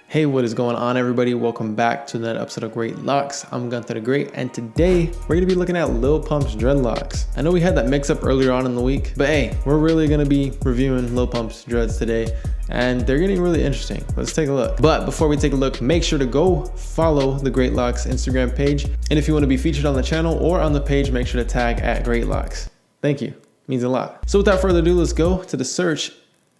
Hey, what is going on, everybody? Welcome back to another episode of Dreadlocks. I'm Gunther the Great, and today we're gonna be looking at Lil Pump's Dreadlocks. I know we had that mix up earlier on in the week, but hey, we're really gonna be reviewing Lil Pump's dreads today, and they're getting really interesting. Let's take a look. But before we take a look, make sure to go follow the Dreadlocks Instagram page, and if you want to be featured on the channel or on the page, make sure to tag at Dreadlocks. Thank you, it means a lot. So without further ado, let's go to the search.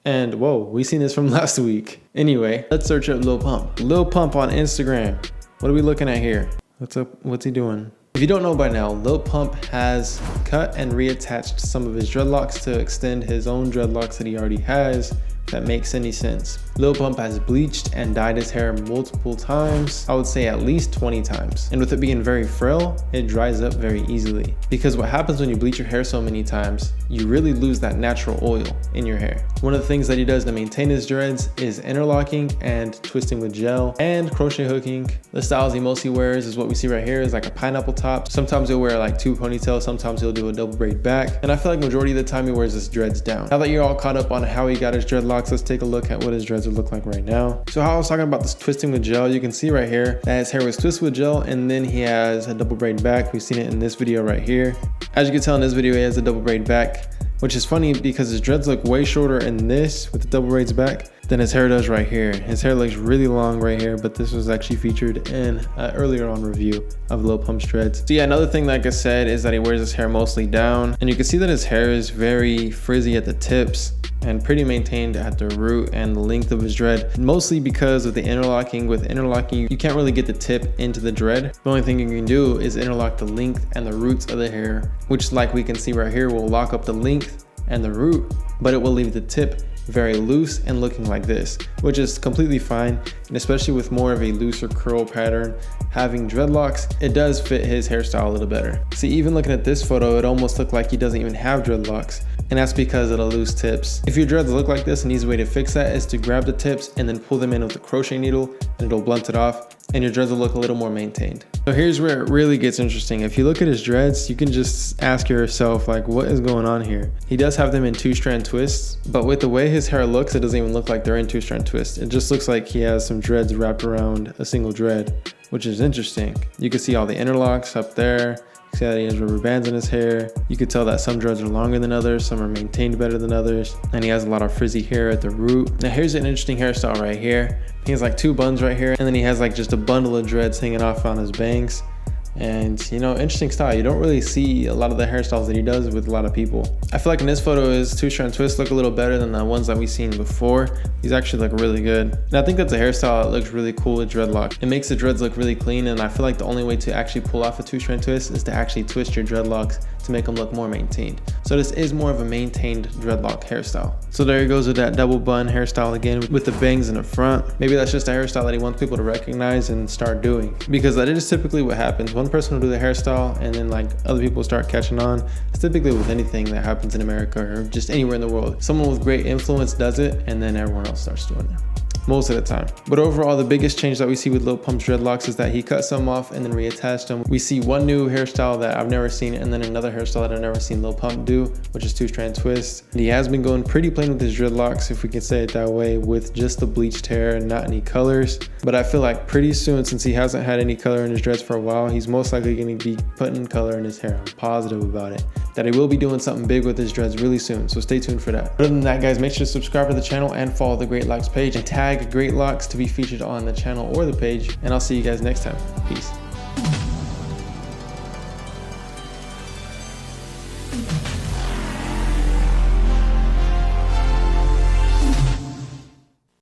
And whoa, we seen this from last week. Anyway, let's search up Lil Pump. Lil Pump on Instagram. What are we looking at here? What's up? What's he doing? If you don't know by now, Lil Pump has cut and reattached some of his dreadlocks to extend his own dreadlocks that he already has. If that makes any sense. Lil Pump has bleached and dyed his hair multiple times. I would say at least 20 times. And with it being very frail, it dries up very easily. Because what happens when you bleach your hair so many times, you really lose that natural oil in your hair. One of the things that he does to maintain his dreads is interlocking and twisting with gel and crochet hooking. The styles he mostly wears is what we see right here, is like a pineapple top. Sometimes he'll wear like two ponytails, sometimes he'll do a double braid back. And I feel like majority of the time he wears his dreads down. Now that you're all caught up on how he got his dreadlocks, let's take a look at what his dreads would look like right now. So how I was talking about this twisting with gel, you can see right here that his hair was twisted with gel, and then he has a double braid back. We've seen it in this video right here. As you can tell in this video, he has a double braid back, which is funny because his dreads look way shorter in this with the double braids back than his hair does right here. His hair looks really long right here, but this was actually featured in an earlier on review of Lil Pump's dreads. So yeah, another thing like I said is that he wears his hair mostly down, and you can see that his hair is very frizzy at the tips and pretty maintained at the root and the length of his dread, mostly because of the interlocking. With interlocking, you can't really get the tip into the dread. The only thing you can do is interlock the length and the roots of the hair, which, like we can see right here, will lock up the length and the root, but it will leave the tip very loose and looking like this, which is completely fine. And especially with more of a looser curl pattern, having dreadlocks, it does fit his hairstyle a little better. See, even looking at this photo, it almost looked like he doesn't even have dreadlocks, and that's because of the loose tips. If your dreads look like this, an easy way to fix that is to grab the tips and then pull them in with a crochet needle, and it'll blunt it off, and your dreads will look a little more maintained. So here's where it really gets interesting. If you look at his dreads, you can just ask yourself, like, what is going on here? He does have them in 2-strand twists, but with the way his hair looks, it doesn't even look like they're in 2-strand twists. It just looks like he has some dreads wrapped around a single dread, which is interesting. You can see all the interlocks up there. See that he has rubber bands in his hair. You could tell that some dreads are longer than others, some are maintained better than others, and he has a lot of frizzy hair at the root. Now here's an interesting hairstyle right here. He has like 2 buns right here, and then he has like just a bundle of dreads hanging off on his bangs. And you know, interesting style. You don't really see a lot of the hairstyles that he does with a lot of people. I feel like in this photo, his 2-strand twists look a little better than the ones that we've seen before. These actually look really good. And I think that's a hairstyle that looks really cool with dreadlock. It makes the dreads look really clean, and I feel like the only way to actually pull off a 2-strand twist is to actually twist your dreadlocks to make them look more maintained. So this is more of a maintained dreadlock hairstyle. So there he goes with that double bun hairstyle again with the bangs in the front. Maybe that's just a hairstyle that he wants people to recognize and start doing, because that is typically what happens. One person will do the hairstyle and then like other people start catching on. It's typically with anything that happens in America or just anywhere in the world. Someone with great influence does it, and then everyone else starts doing it. Most of the time. But overall, the biggest change that we see with Lil Pump's dreadlocks is that he cut some off and then reattached them. We see one new hairstyle that I've never seen, and then another hairstyle that I've never seen Lil Pump do, which is 2-strand twist. And he has been going pretty plain with his dreadlocks, if we can say it that way, with just the bleached hair and not any colors. But I feel like pretty soon, since he hasn't had any color in his dreads for a while, he's most likely going to be putting color in his hair. I'm positive about it, that he will be doing something big with his dreads really soon, so stay tuned for that. Other than that, guys, make sure to subscribe to the channel and follow the Dreadlocks page, and tag Dreadlocks to be featured on the channel or the page, and I'll see you guys next time. Peace.